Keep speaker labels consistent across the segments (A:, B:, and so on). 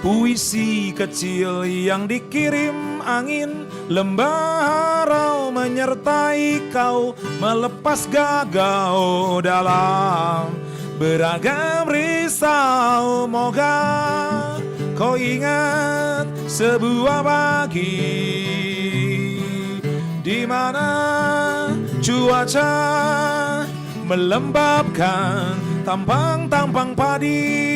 A: Puisi kecil yang dikirim angin, lembah harau menyertai kau, melepas gagau dalam beragam risau. Moga kau ingat sebuah pagi di mana cuaca melembabkan tampang-tampang padi.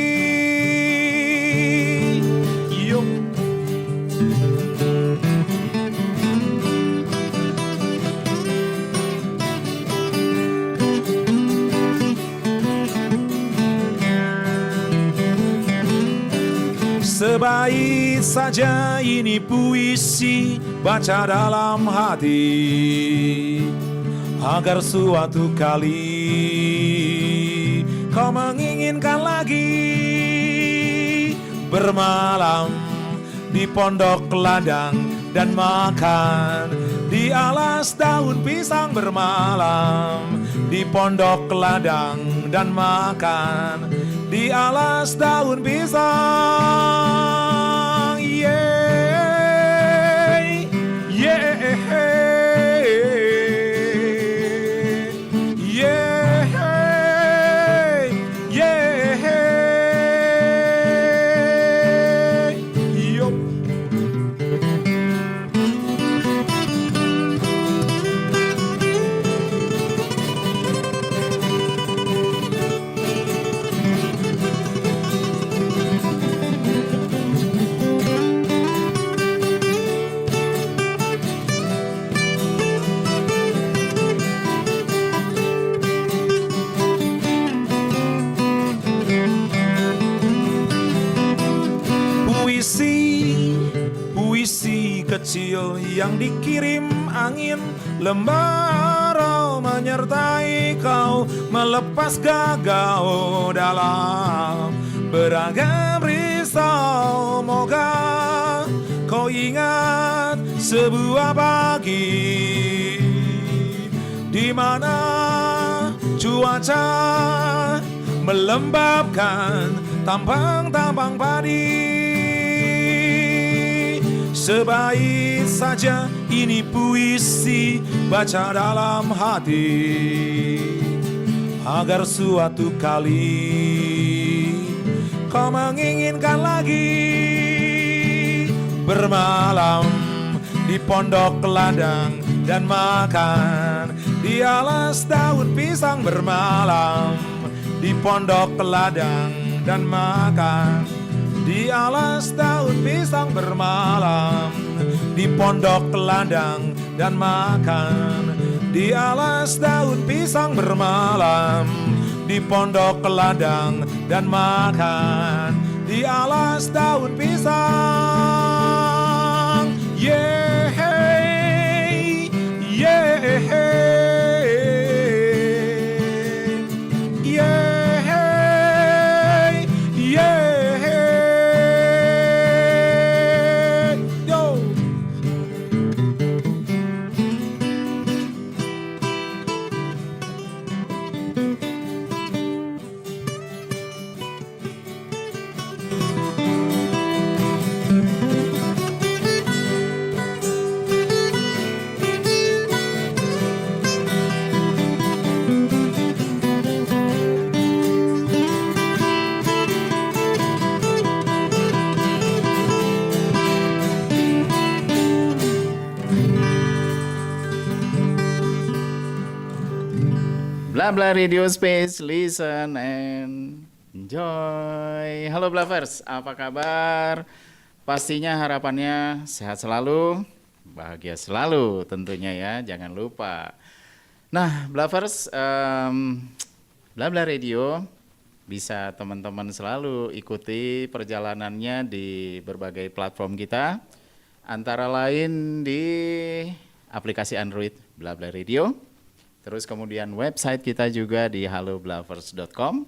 A: Sebaik saja ini puisi baca dalam hati, agar suatu kali kau menginginkan lagi bermalam di pondok ladang dan makan di alas daun pisang. Bermalam di pondok ladang dan makan di alas daun pisang. Yeah, yeah, yeah, yeah. Yup. Puisi kecil yang dikirim angin, lembah harau menyertai kau, melepas gagau dalam beragam risau. Moga kau ingat sebuah pagi di mana cuaca melembabkan tampang-tampang padi. Sebaik saja ini puisi baca dalam hati, agar suatu kali kau menginginkan lagi bermalam di pondok ladang dan makan di alas daun pisang. Bermalam di pondok ladang dan makan di alas daun pisang. Bermalam di pondok ladang dan makan di alas daun pisang. Bermalam di pondok ladang dan makan di alas daun pisang. Yeah, yeah, yeah, yeah.
B: Bla Bla Radio Space, listen and enjoy. Halo Blavers, apa kabar? Pastinya harapannya sehat selalu, bahagia selalu tentunya ya, jangan lupa. Nah Blavers, Bla Bla Radio bisa teman-teman selalu ikuti perjalanannya di berbagai platform kita, antara lain di aplikasi Android Bla Bla Radio. Terus kemudian website kita juga di halloblavers.com.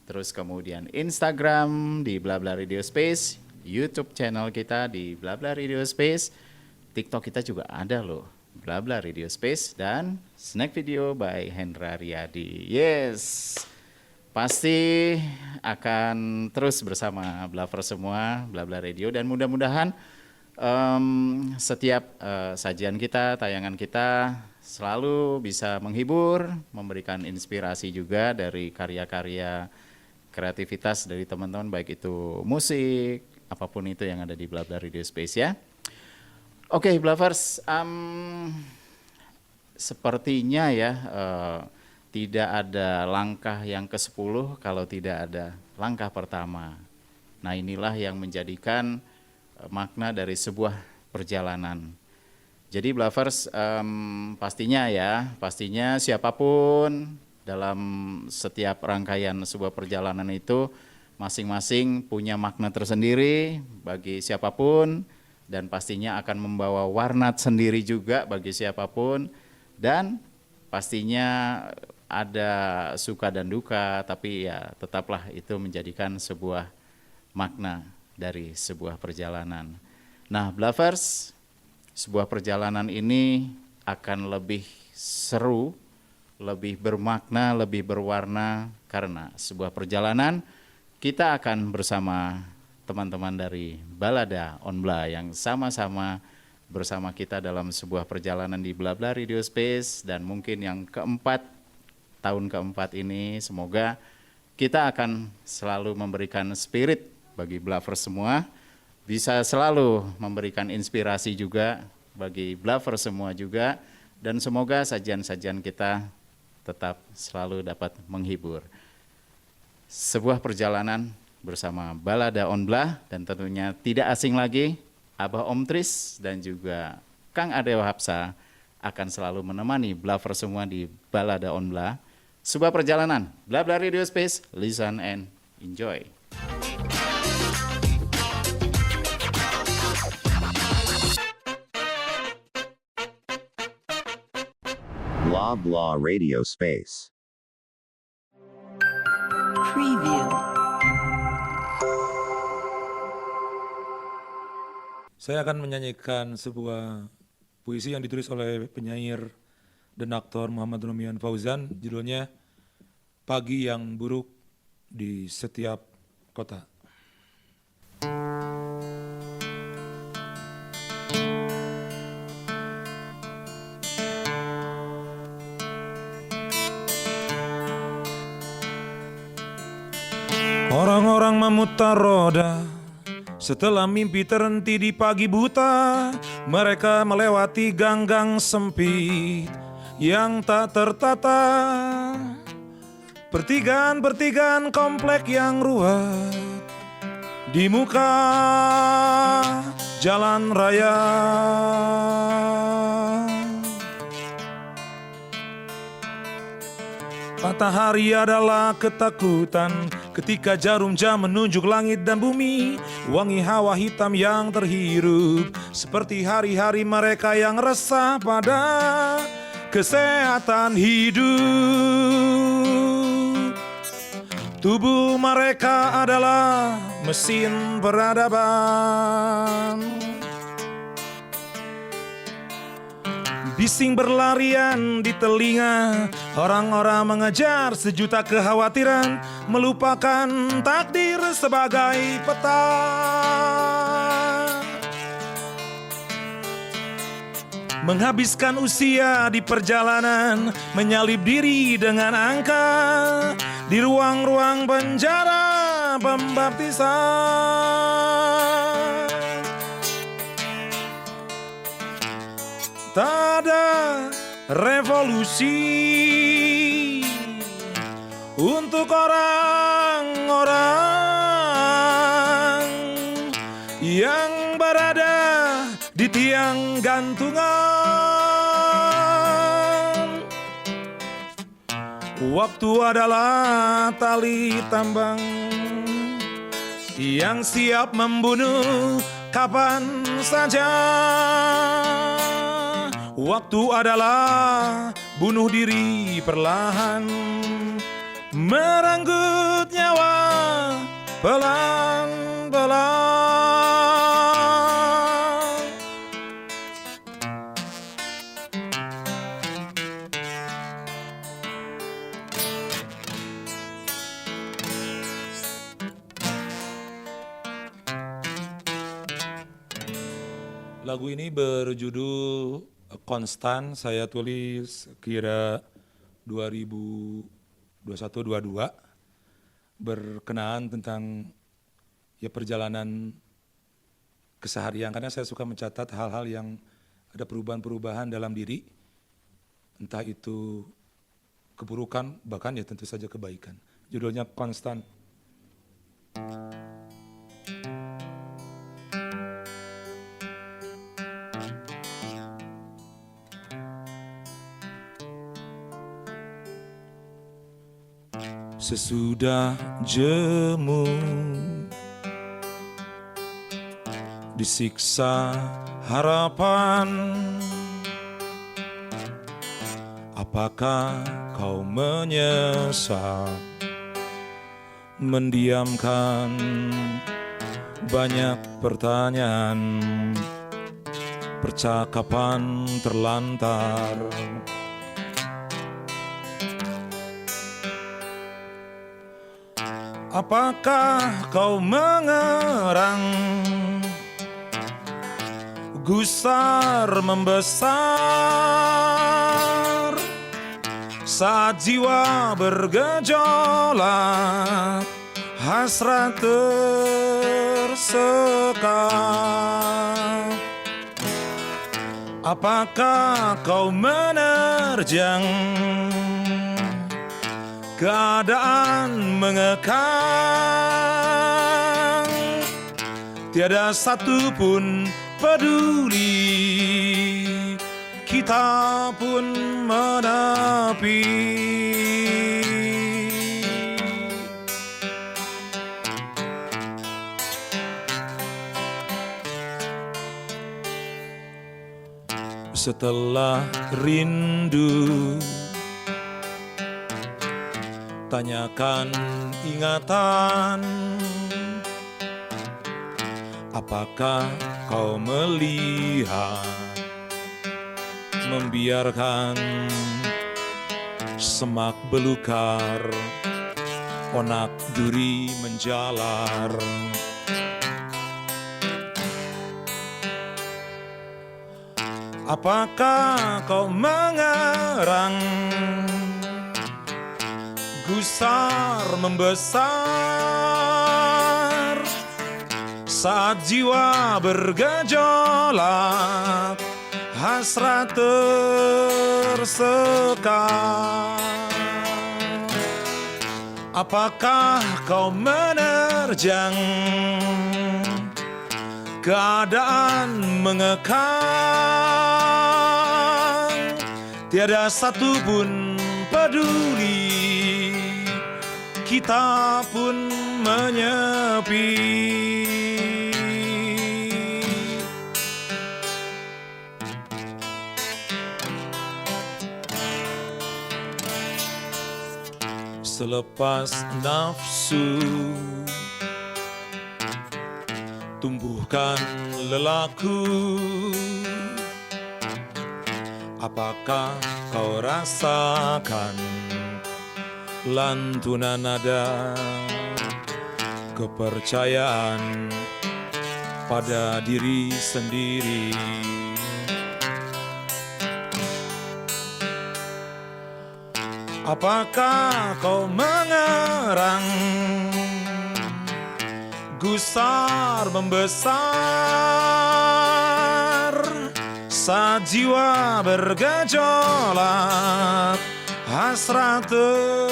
B: Terus kemudian Instagram di Blabla Radio Space, YouTube channel kita di Blabla Radio Space, TikTok kita juga ada loh, Blabla Radio Space, dan Snack Video by Hendra Riyadi. Yes, pasti akan terus bersama Blaver semua, Blabla Radio, dan mudah-mudahan setiap sajian kita, tayangan kita selalu bisa menghibur, memberikan inspirasi juga dari karya-karya kreativitas dari teman-teman, baik itu musik, apapun itu yang ada di Blabla Radio Space ya. Oke, Blavers, sepertinya ya tidak ada langkah yang ke-10 kalau tidak ada langkah pertama. Nah, inilah yang menjadikan makna dari sebuah perjalanan. Jadi Blavers, pastinya siapapun dalam setiap rangkaian sebuah perjalanan itu masing-masing punya makna tersendiri bagi siapapun, dan pastinya akan membawa warna sendiri juga bagi siapapun, dan pastinya ada suka dan duka, tapi ya tetaplah itu menjadikan sebuah makna dari sebuah perjalanan. Nah, Blavers, sebuah perjalanan ini akan lebih seru, lebih bermakna, lebih berwarna, karena sebuah perjalanan kita akan bersama teman-teman dari Balada on Bla yang sama-sama bersama kita dalam sebuah perjalanan di Blabla Radio Space, dan mungkin yang tahun keempat ini semoga kita akan selalu memberikan spirit bagi Blaver semua, bisa selalu memberikan inspirasi juga bagi Blaver semua juga, dan semoga sajian-sajian kita tetap selalu dapat menghibur. Sebuah perjalanan bersama Balada on Bla, dan tentunya tidak asing lagi Abah Om Tris dan juga Kang Adewa Hapsa akan selalu menemani Blaver semua di Balada on Bla. Sebuah perjalanan Blabla Radio Space, listen and enjoy.
C: Blah Blah Radio Space.
D: Preview.
A: Saya akan menyanyikan sebuah puisi yang ditulis oleh penyair dan aktor Muhammad Romian Fauzan, judulnya Pagi yang Buruk di Setiap Kota. Orang-orang memutar roda setelah mimpi terhenti di pagi buta. Mereka melewati gang-gang sempit yang tak tertata, pertigaan-pertigaan komplek yang ruwet di muka jalan raya. Matahari adalah ketakutan ketika jarum jam menunjuk langit dan bumi. Wangi hawa hitam yang terhirup seperti hari-hari mereka yang resah pada kesehatan hidup. Tubuh mereka adalah mesin peradaban. Bising berlarian di telinga, orang-orang mengejar sejuta kekhawatiran, melupakan takdir sebagai peta. Menghabiskan usia di perjalanan, menyalip diri dengan angka di ruang-ruang penjara pembaptisan. Tak ada revolusi untuk orang-orang yang berada di tiang gantungan. Waktu adalah tali tambang yang siap membunuh kapan saja. Waktu adalah bunuh diri perlahan, merenggut nyawa pelan-pelan. Lagu ini berjudul Konstan, saya tulis kira 2021-22, berkenaan tentang ya perjalanan keseharian, karena saya suka mencatat hal-hal yang ada perubahan-perubahan dalam diri, entah itu keburukan, bahkan ya tentu saja kebaikan. Judulnya Konstan. Sesudah jemu disiksa harapan, apakah kau menyesal mendiamkan banyak pertanyaan, percakapan terlantar. Apakah kau mengerang, gusar membesar saat jiwa bergejolak, hasrat tersekat? Apakah kau menerjang keadaan mengekang, tiada satu pun peduli, kita pun menepi. Setelah rindu, tanyakan ingatan, apakah kau melihat, membiarkan semak belukar, onak duri menjalar. Apakah kau mengerang, gusar membesar saat jiwa bergejolak, hasrat tersekat? Apakah kau menerjang keadaan mengekang, tiada satu pun peduli, kita pun menyepi. Selepas nafsu tumbuhkan lelaku, apakah kau rasakan lantunan nada kepercayaan pada diri sendiri? Apakah kau mengerang, gusar membesar saat jiwa bergejolak, hasrat tersekat?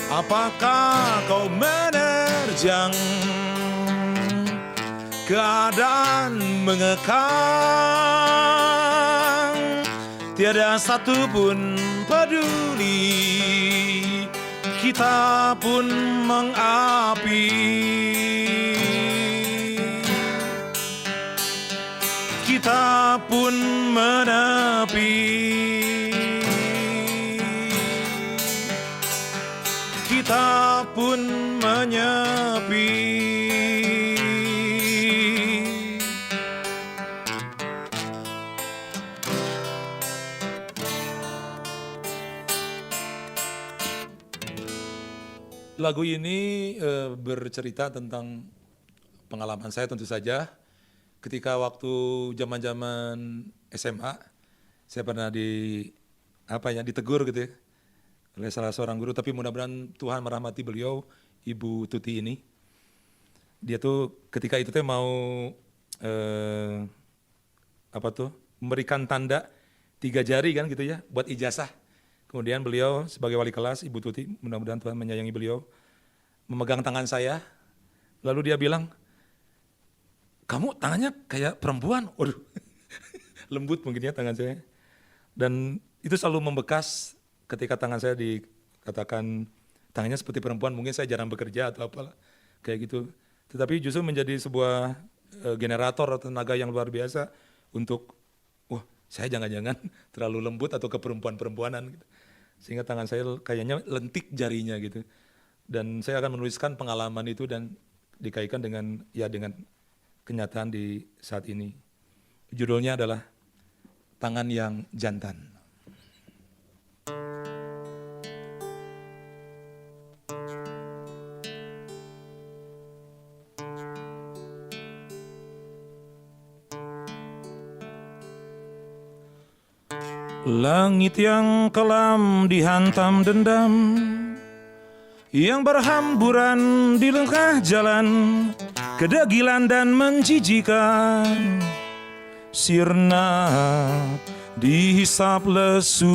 A: Apakah kau menerjang keadaan mengekang, tiada satu pun peduli, kita pun mengapi. Kita pun menepi. Kita pun menyepi. Lagu ini bercerita tentang pengalaman saya tentu saja ketika waktu zaman-zaman SMA saya pernah ditegur gitu ya oleh salah seorang guru, tapi mudah-mudahan Tuhan merahmati beliau, Ibu Tuti ini. Dia tuh ketika itu mau memberikan tanda 3 jari kan gitu ya buat ijazah. Kemudian beliau sebagai wali kelas, Ibu Tuti, mudah-mudahan Tuhan menyayangi beliau, memegang tangan saya, lalu dia bilang, kamu tangannya kayak perempuan. Waduh, lembut mungkin ya tangan saya. Dan itu selalu membekas ketika tangan saya dikatakan tangannya seperti perempuan, mungkin saya jarang bekerja atau apalah kayak gitu. Tetapi justru menjadi sebuah generator atau tenaga yang luar biasa untuk, wah saya jangan-jangan terlalu lembut atau keperempuan-perempuanan gitu. Sehingga tangan saya kayaknya lentik jarinya gitu. Dan saya akan menuliskan pengalaman itu dan dikaitkan dengan kenyataan di saat ini. Judulnya adalah Tangan yang Jantan. Langit yang kelam dihantam dendam, yang berhamburan di tengah jalan, kedegilan dan menjijikan, sirna dihisap lesu.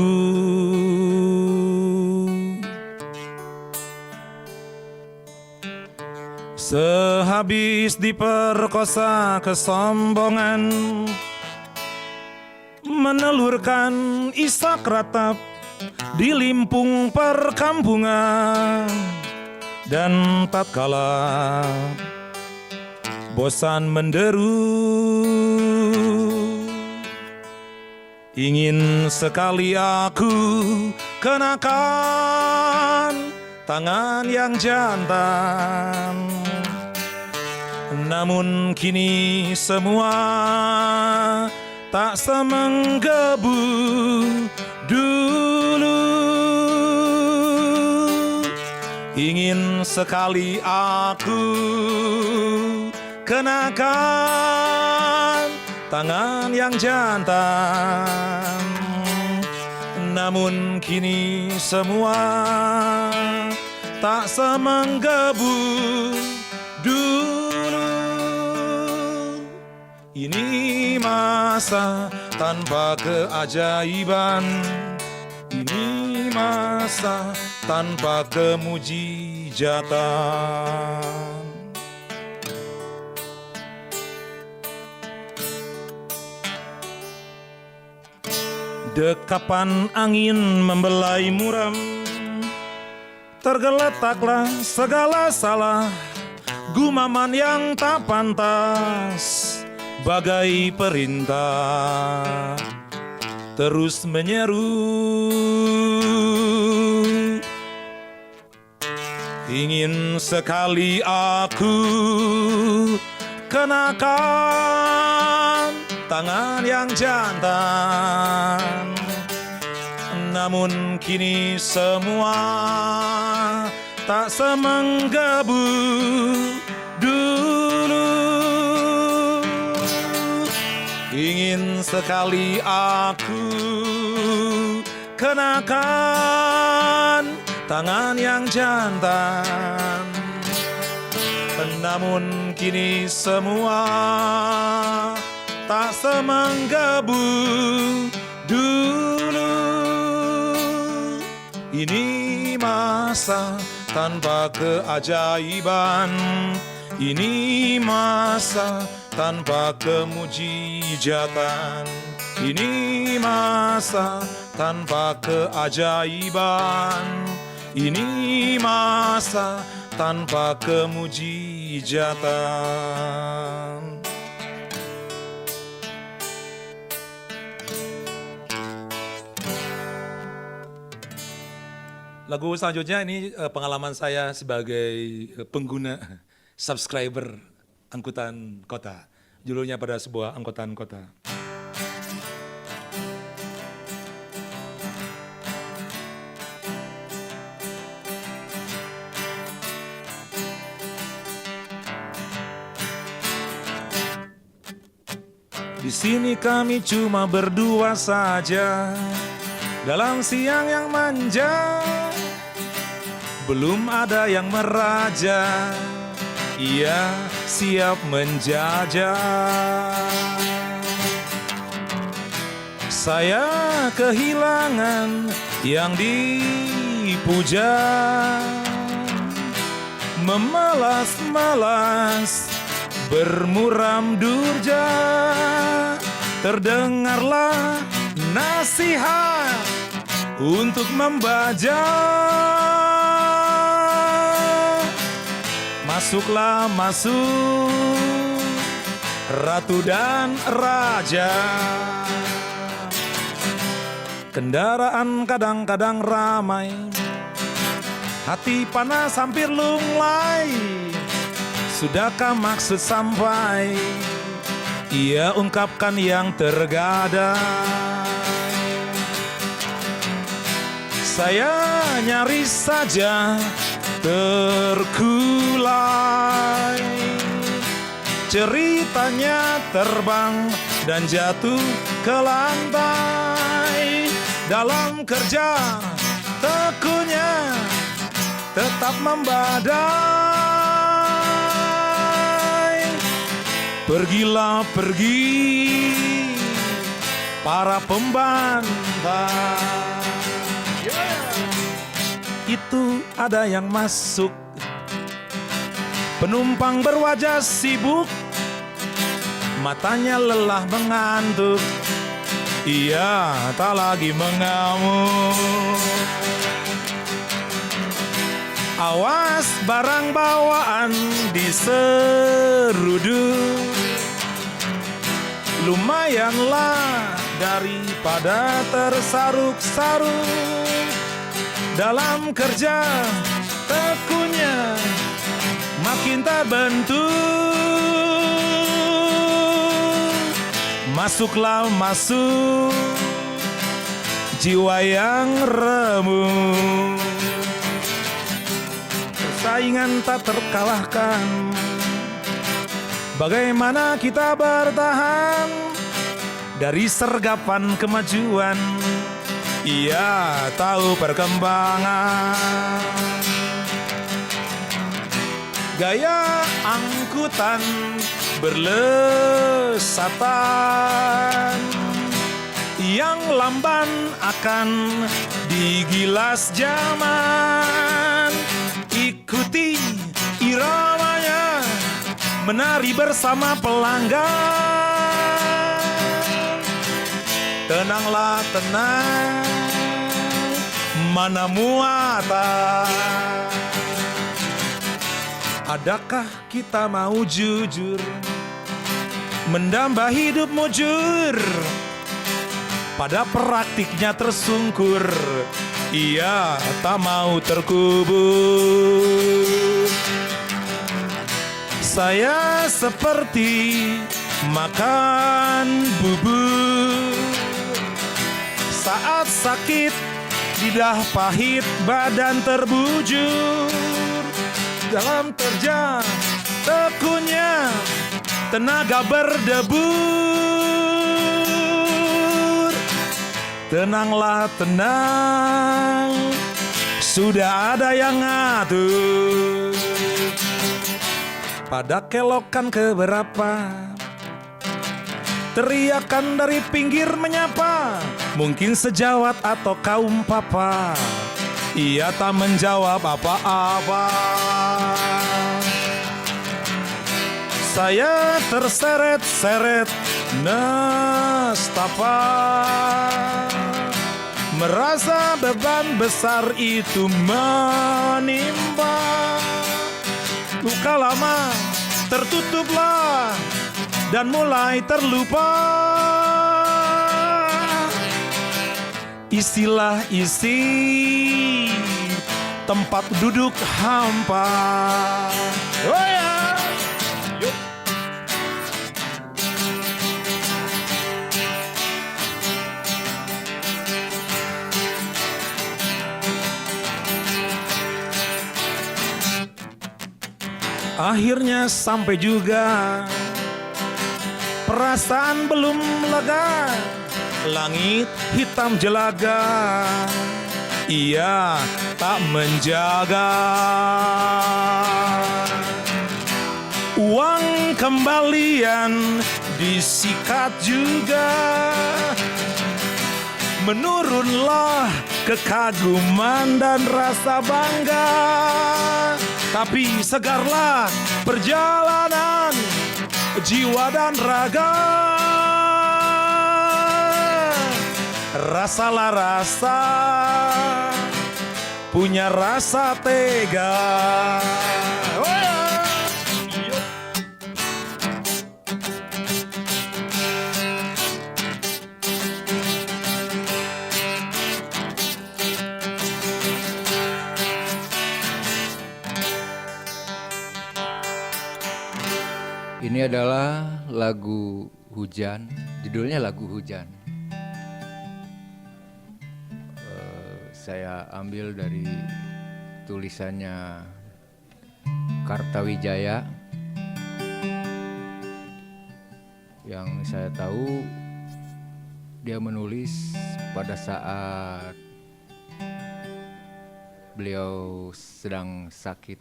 A: Sehabis diperkosa kesombongan, menelurkan isak ratap di limpung perkampungan, dan tatkala bosan menderu, ingin sekali aku kenakan tangan yang jantan. Namun kini semua tak semenggebu dulu. Ingin sekali aku kenakan tangan yang jantan. Namun kini semua tak semenggebu dulu. Ini masa tanpa keajaiban, ini masa tanpa kemujizatan. Dekapan angin membelai muram, tergeletaklah segala salah, gumaman yang tak pantas, bagai perintah terus menyeru. Ingin sekali aku kenakan tangan yang jantan. Namun kini semua tak semenggebu dulu. Ingin sekali aku kenakan tangan yang jantan. Namun kini semua tak semenggebu dulu. Ini masa tanpa keajaiban, ini masa tanpa kemujizatan, ini masa tanpa keajaiban, ini masa tanpa kemujizatan. Lagu selanjutnya ini pengalaman saya sebagai pengguna subscriber angkutan kota. Judulnya pada sebuah angkutan kota. Di sini kami cuma berdua saja dalam siang yang manja. Belum ada yang meraja, ia siap menjajah. Saya kehilangan yang dipuja, memalas-malas bermuram durja. Terdengarlah nasihat untuk membaca. Masuklah masuk, ratu dan raja. Kendaraan kadang-kadang ramai, hati panas hampir lunglai. Sudahkah maksud sampai? Ia ungkapkan yang tergadai. Saya nyaris saja terkulai. Ceritanya terbang dan jatuh ke lantai. Dalam kerja tekunya tetap membadai. Pergilah pergi para pembantai. Itu ada yang masuk, penumpang berwajah sibuk, matanya lelah mengantuk. Ia tak lagi mengamuk. Awas barang bawaan diseruduk, lumayanlah daripada tersaruk-saruk. Dalam kerja tekunya makin terbentuk. Masuklah masuk, jiwa yang remuk. Persaingan tak terkalahkan, bagaimana kita bertahan dari sergapan kemajuan? Ia tahu perkembangan. Gaya angkutan berlesatan, yang lamban akan digilas zaman. Ikuti iramanya, menari bersama pelanggan. Tenanglah tenang, mana muatan. Adakah kita mau jujur, mendamba hidup mujur? Pada praktiknya tersungkur, ia tak mau terkubur. Saya seperti makan bubur, saat sakit lidah pahit, badan terbujur. Dalam kerja tekunya tenaga berdebur. Tenanglah tenang, sudah ada yang ngatur. Pada kelokan keberapa, teriakan dari pinggir menyapa, mungkin sejawat atau kaum papa. Ia tak menjawab apa-apa. Saya terseret-seret nestapa, merasa beban besar itu menimpa. Luka lama tertutuplah dan mulai terlupa. Istilah isi tempat duduk hampa. Oh ya. Yuk. Akhirnya sampai juga perasaan belum lega, langit hitam jelaga, ia tak menjaga. Uang kembalian disikat juga, menurunlah kekaguman dan rasa bangga. Tapi segarlah perjalanan jiwa dan raga. Rasalah rasa, punya rasa tega. Oh ya.
D: Ini adalah lagu Hujan, judulnya lagu Hujan. Saya ambil dari tulisannya Kartawijaya. Yang saya tahu dia menulis pada saat beliau sedang sakit.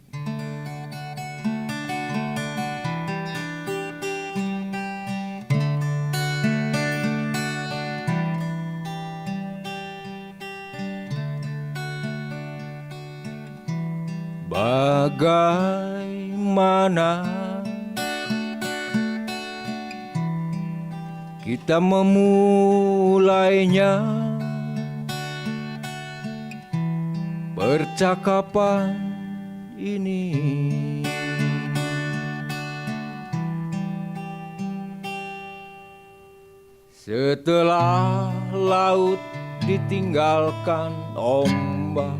D: Bagaimana kita memulainya, percakapan ini? Setelah laut ditinggalkan ombak,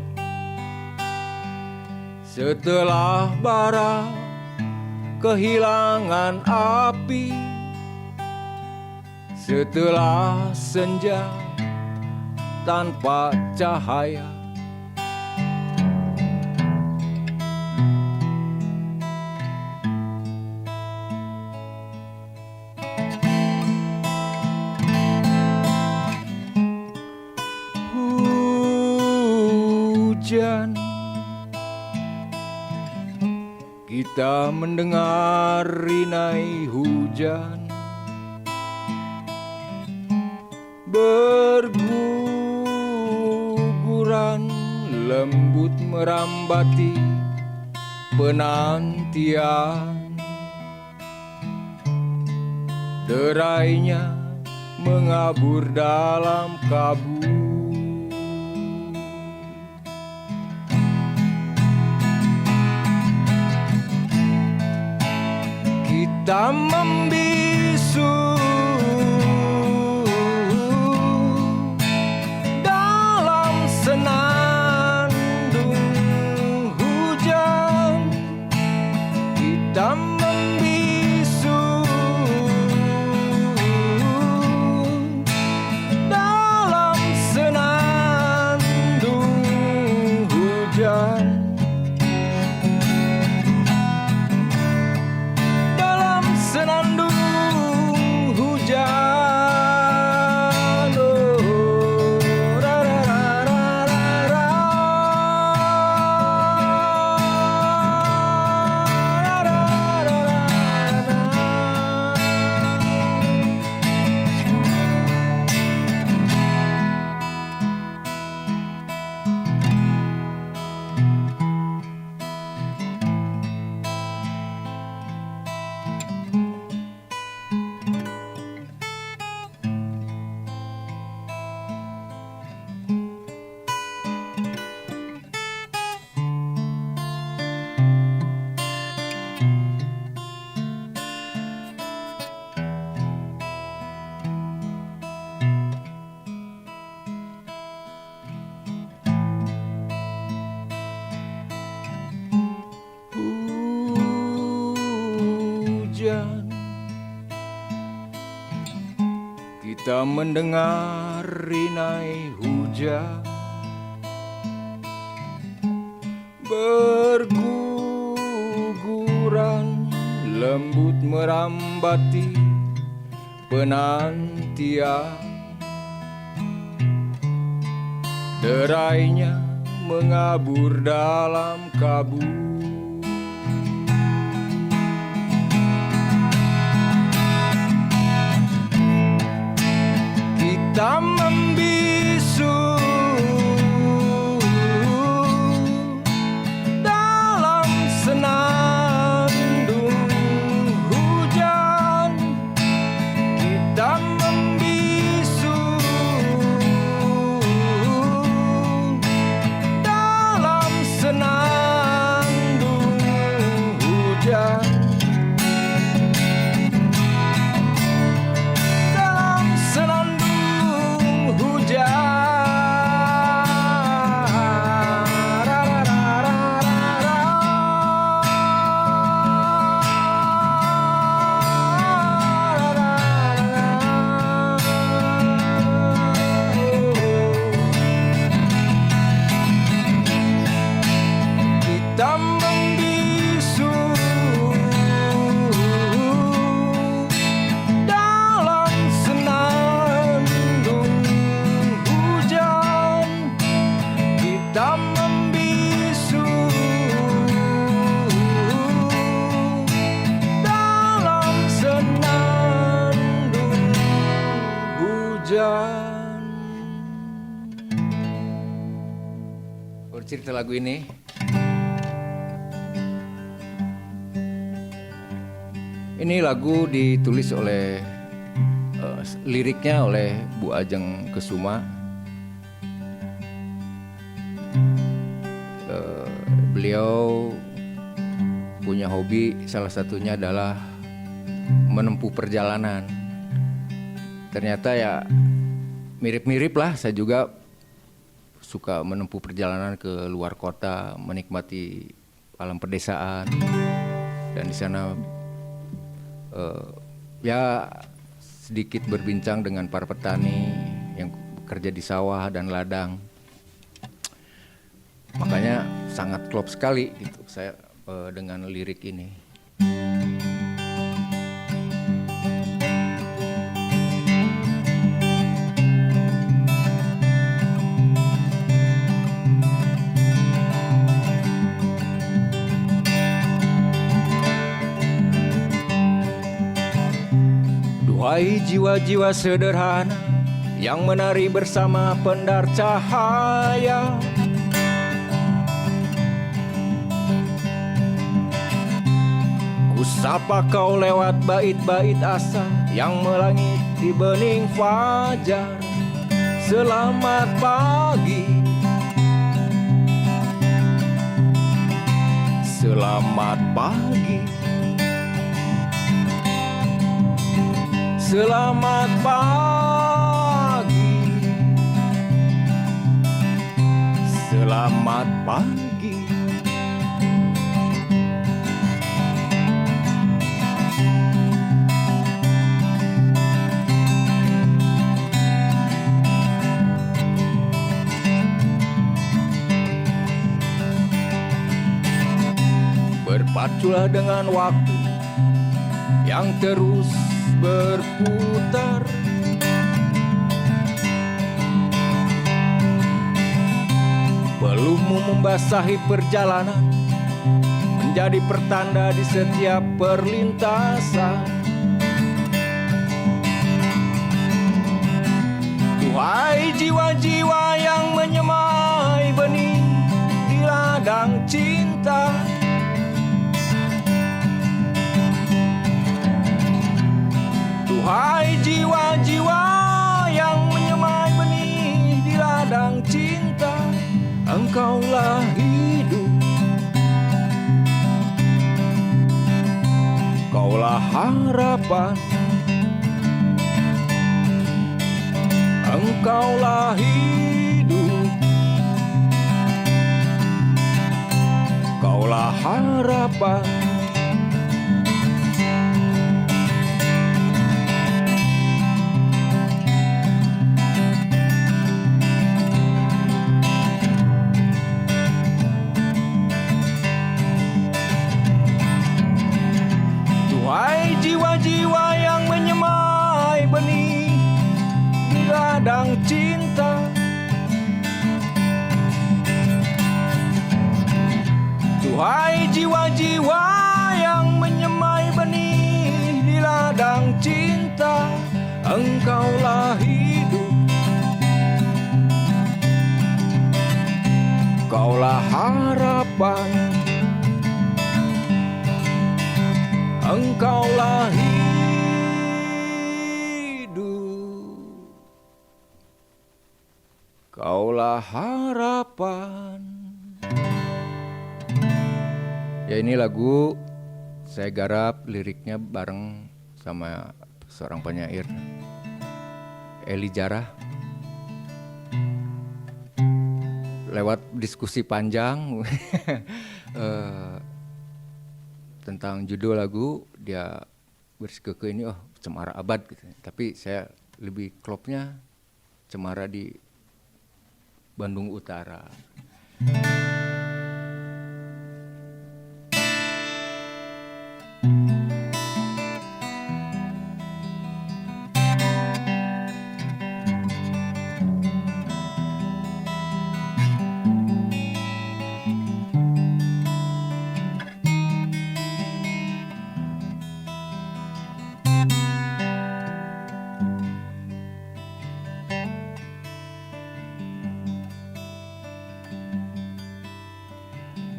D: setelah bara kehilangan api, setelah senja tanpa cahaya, hujan. Kita mendengar rinai hujan berguguran, lembut merambati penantian. Derainya mengabur dalam kabut. Kita membisu dalam senandung hujan. Kita membisu dalam senandung hujan. Senandung hujan, oh, ra, ra, ra, ra, ra, ra, ra, ra, ra. Hujan, kita mendengar rinai hujan berguguran, lembut merambati penantian. Derainya mengabur dalam kabut. Kita membisu dalam senandung hujan. Kita membisu dalam senandung hujan. Dalam senandung hujan. Kita membisu dalam senandung hujan. Kita membisu dalam senandung hujan. Bercerita lagu ini lagu ditulis oleh liriknya oleh Bu Ajeng Kesuma. Beliau punya hobi, salah satunya adalah menempuh perjalanan. Ternyata ya mirip-mirip lah, saya juga suka menempuh perjalanan ke luar kota, menikmati alam pedesaan, dan di sana ya sedikit berbincang dengan para petani yang bekerja di sawah dan ladang. Makanya sangat klop sekali gitu saya dengan lirik ini. Duhai jiwa-jiwa sederhana yang menari bersama pendar cahaya, kusapa kau lewat bait-bait asa yang melangit di bening fajar. Selamat pagi, selamat pagi, selamat pagi, selamat pagi. Berpaculah dengan waktu yang terus berputar. Peluhmu membasahi perjalanan, menjadi pertanda di setiap perlintasan. Duhai jiwa-jiwa yang menyemai benih di ladang cinta, duhai jiwa-jiwa yang menyemai benih di ladang cinta, engkaulah hidup, kaulah harapan, engkaulah hidup, kaulah harapan. Duhai jiwa-jiwa yang menyemai
E: Hai jiwa-jiwa yang menyemai benih di ladang cinta, engkaulah hidup, kaulah harapan, engkaulah hidup, kaulah harapan.
D: Ya ini lagu saya garap liriknya bareng sama seorang penyair, Eli Jarah. Lewat diskusi panjang tentang judul lagu, dia bersikuku ini Cemara Abad gitu. Tapi saya lebih klopnya Cemara di Bandung Utara.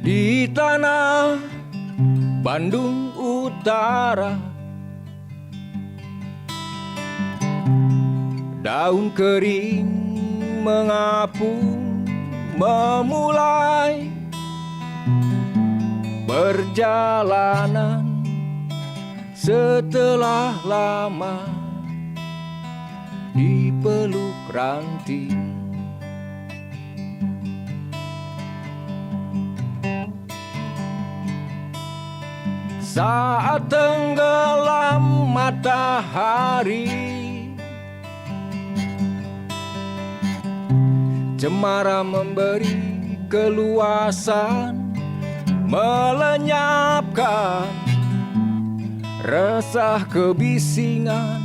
E: Di tanah Bandung Utara, daun kering mengapung memulai perjalanan setelah lama dipeluk ranting. Saat tenggelam matahari, cemara memberi keluasan, melenyapkan resah kebisingan.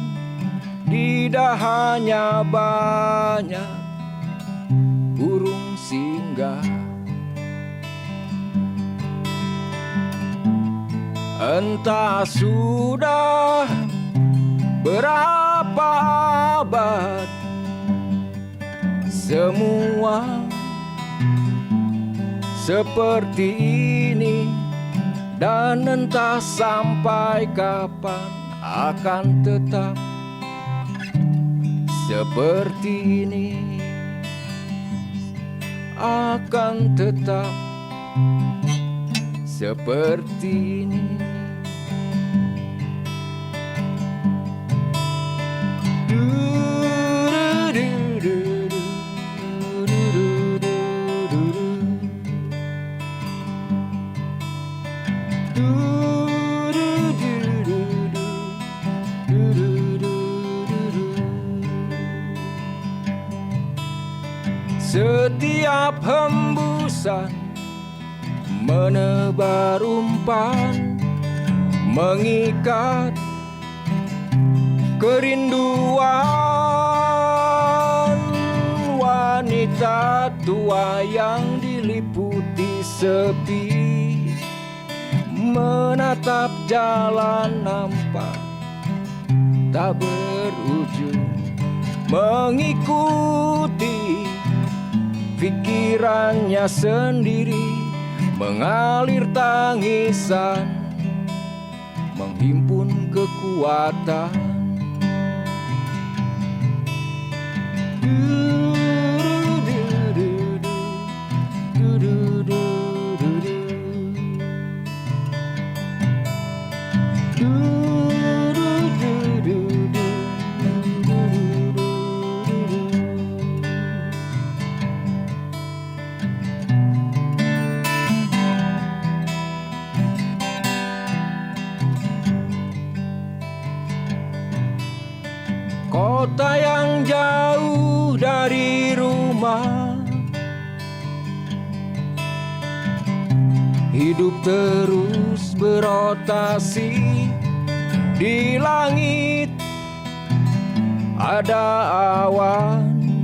E: Di dahannya banyak burung singgah. Entah sudah berapa abad semua seperti ini, dan entah sampai kapan akan tetap seperti ini, akan tetap seperti ini. Setiap hembusan menebar umpan, mengikat kerinduan. Wanita tua yang diliputi sepi menatap jalan nampak tak berujung, mengikuti pikirannya sendiri, mengalir tangisan, menghimpun kekuatan. Kota yang jauh dari rumah, hidup terus berotasi. Di langit ada awan,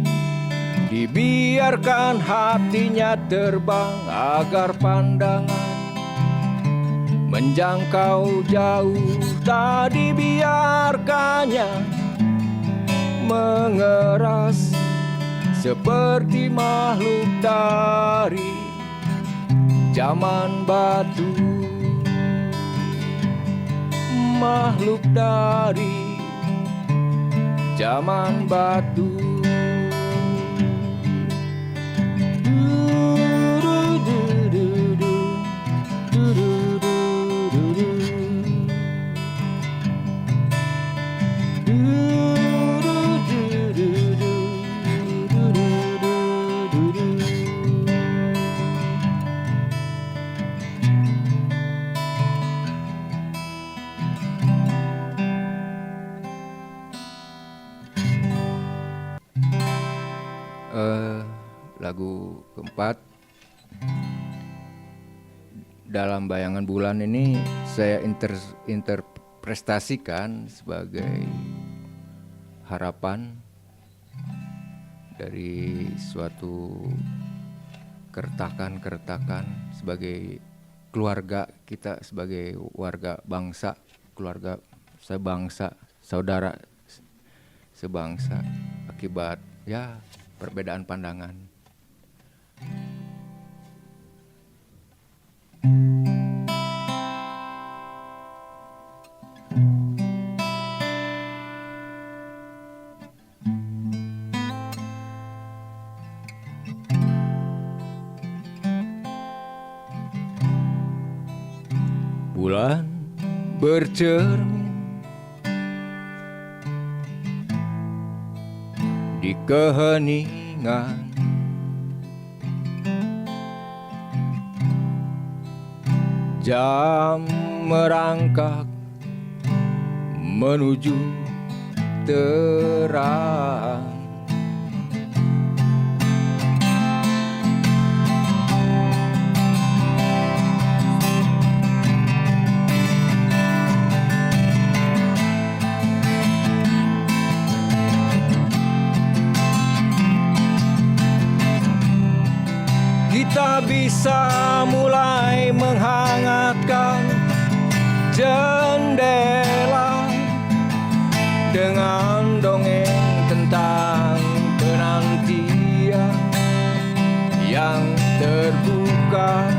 E: dibiarkan hatinya terbang agar pandangan menjangkau jauh, tak dibiarkannya mengeras seperti makhluk dari zaman batu. Makhluk dari zaman batu.
D: Lagu keempat, dalam bayangan bulan ini saya interpretasikan sebagai harapan dari suatu keretakan sebagai keluarga kita, sebagai warga bangsa, keluarga sebangsa, saudara sebangsa, akibat ya perbedaan pandangan.
E: Bulan bercermin di keheningan, jam merangkak menuju terang. Kita bisa mulai menghangatkan jendela dengan dongeng tentang penantian yang terbuka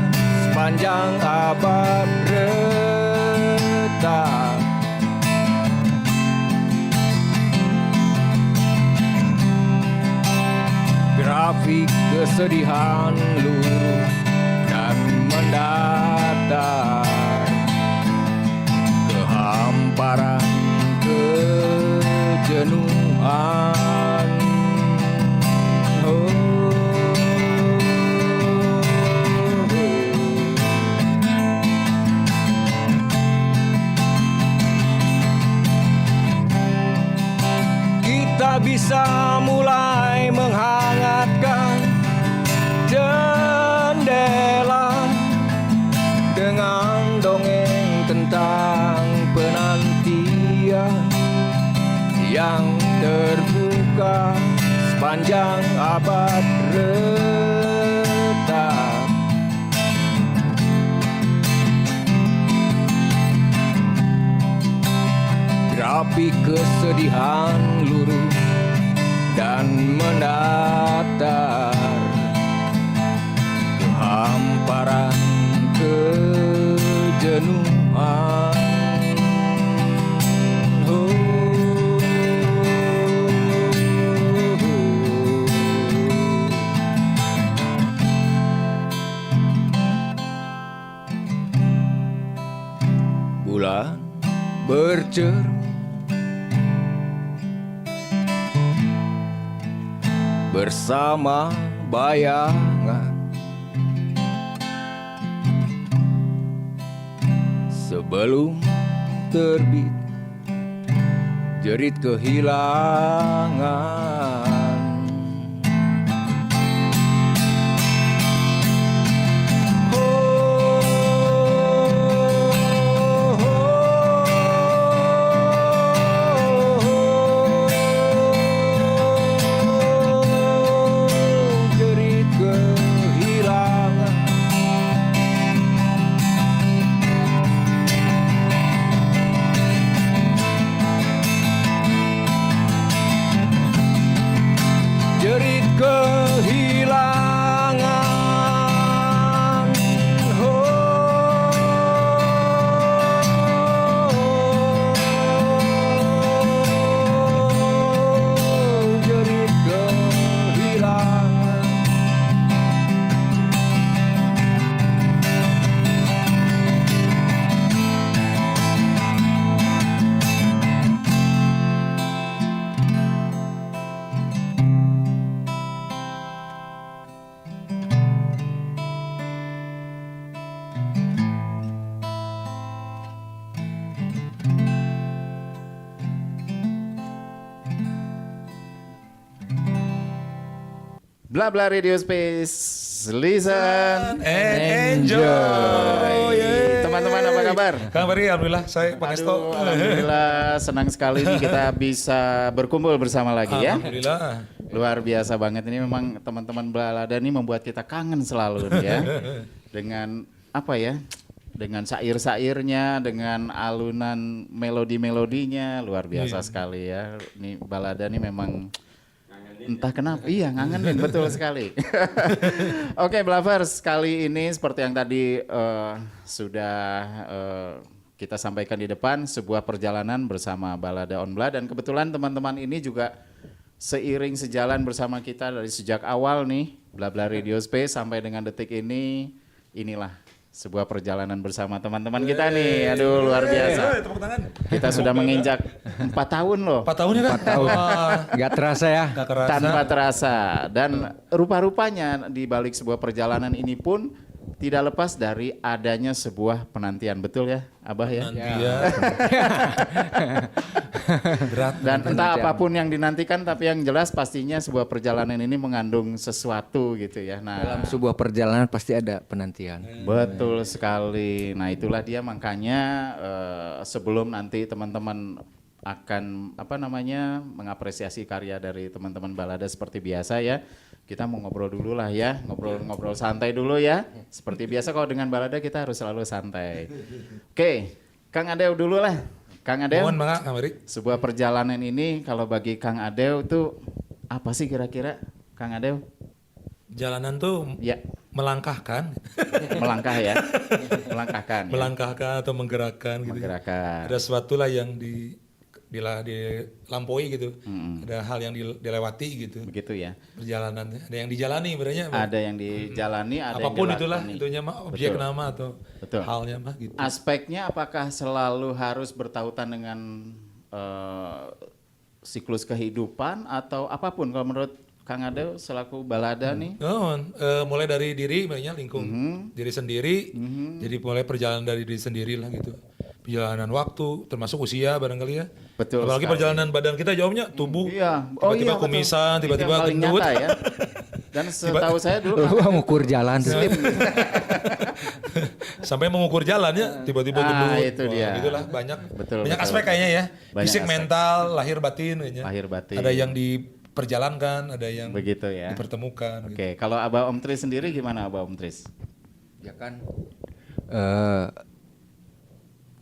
E: sepanjang abad retak. Grafik kesedihan lurus dan mendatar, kehamparan kejenuhan. Kita bisa mulai menghangatkan jendela dengan dongeng tentang penantian yang terbuka sepanjang abad retak. Grafik kesedihan lurus dan mendatar, kehamparan kejenuhan. Bulan bercermin bersama bayangan, sebelum terbit jerit kehilangan.
B: Bla Bla Radio Space, listen
A: and enjoy.
B: Teman-teman apa kabar?
A: Kang Ferry, alhamdulillah saya Pak Esto.
B: Aduh, alhamdulillah senang sekali nih kita bisa berkumpul bersama lagi ya.
A: Alhamdulillah.
B: Luar biasa banget, ini memang teman-teman Balada ini membuat kita kangen selalu nih ya. Dengan apa ya? Dengan syair-syairnya, dengan alunan melodi-melodinya luar biasa sekali ya. Ini Balada ini memang entah kenapa, iya ngangenin betul sekali. Oke, Blavers, kali ini seperti yang tadi sudah kita sampaikan di depan, sebuah perjalanan bersama Balada on Bla, dan kebetulan teman-teman ini juga seiring sejalan bersama kita dari sejak awal nih, Bla Bla Radio Space sampai dengan detik ini, inilah sebuah perjalanan bersama teman-teman kita nih. Aduh, luar biasa.
A: Tepuk tangan.
B: Kita sudah menginjak 4 tahun loh.
A: 4 tahun ya kan? 4 tahun.
D: Nggak terasa ya.
A: Gak kerasa.
B: Tanpa terasa, dan rupa-rupanya di balik sebuah perjalanan ini pun tidak lepas dari adanya sebuah penantian, betul ya Abah ya?
A: Iya. Berat.
B: Dan entah apapun yang dinantikan, tapi yang jelas pastinya sebuah perjalanan ini mengandung sesuatu gitu ya.
D: Dalam
B: Nah,
D: sebuah perjalanan pasti ada penantian.
B: betul sekali. Nah, itulah dia makanya sebelum nanti teman-teman akan mengapresiasi karya dari teman-teman Balada seperti biasa ya. Kita mau ngobrol dulu lah ya, ngobrol santai dulu ya. Seperti biasa kalau dengan Balada kita harus selalu santai. Oke, Kang Adeu dulu lah. Kang Adeu,
A: Mohon banget Kang Ferry.
B: sebuah perjalanan ini kalau bagi Kang Adeu itu apa sih kira-kira, Kang Adeu?
A: Jalanan tuh
B: Ya,
A: melangkahkan,
B: melangkah ya, melangkahkan, ya.
A: melangkahkan atau menggerakkan gitu.
B: Menggerakkan.
A: Ada sesuatu lah yang dilampaui gitu. Ada hal yang dilewati gitu.
B: Begitu ya.
A: Perjalanan, ada yang dijalani sebenarnya.
B: Ada yang dijalani, ada
A: Apapun
B: yang
A: itulah,
B: dilakoni.
A: itunya mah objek
B: Betul.
A: nama atau
B: Betul.
A: halnya mah gitu.
B: Aspeknya apakah selalu harus bertautan dengan siklus kehidupan atau apapun kalau menurut Kang Adeu selaku Balada nih?
A: Oh, mulai dari diri, makanya lingkung diri sendiri. Jadi mulai perjalanan dari diri sendiri lah gitu. Perjalanan waktu, termasuk usia barangkali ya.
B: Betul
A: Apalagi
B: sekali.
A: perjalanan badan kita jawabnya tubuh.
B: Iya.
A: Tiba-tiba
B: betul.
A: kumisan,
B: Itu
A: tiba-tiba
B: yang paling
A: gendut.
B: nyata ya. Dan setahu saya dulu
D: Lu ngukur jalan.
A: Sampai mengukur jalannya, tiba-tiba gendut.
B: itu dia.
A: Gitulah banyak.
B: Betul,
A: banyak
B: betul.
A: aspek kayaknya ya.
B: Banyak
A: Fisik,
B: aspek.
A: mental, lahir batin kayaknya.
B: Lahir batin.
A: Ada yang diperjalankan, ada yang
B: begitu ya.
A: dipertemukan. Gitu.
B: Oke, kalau Abah Om Tris sendiri gimana Abah Om Tris?
D: Ya kan.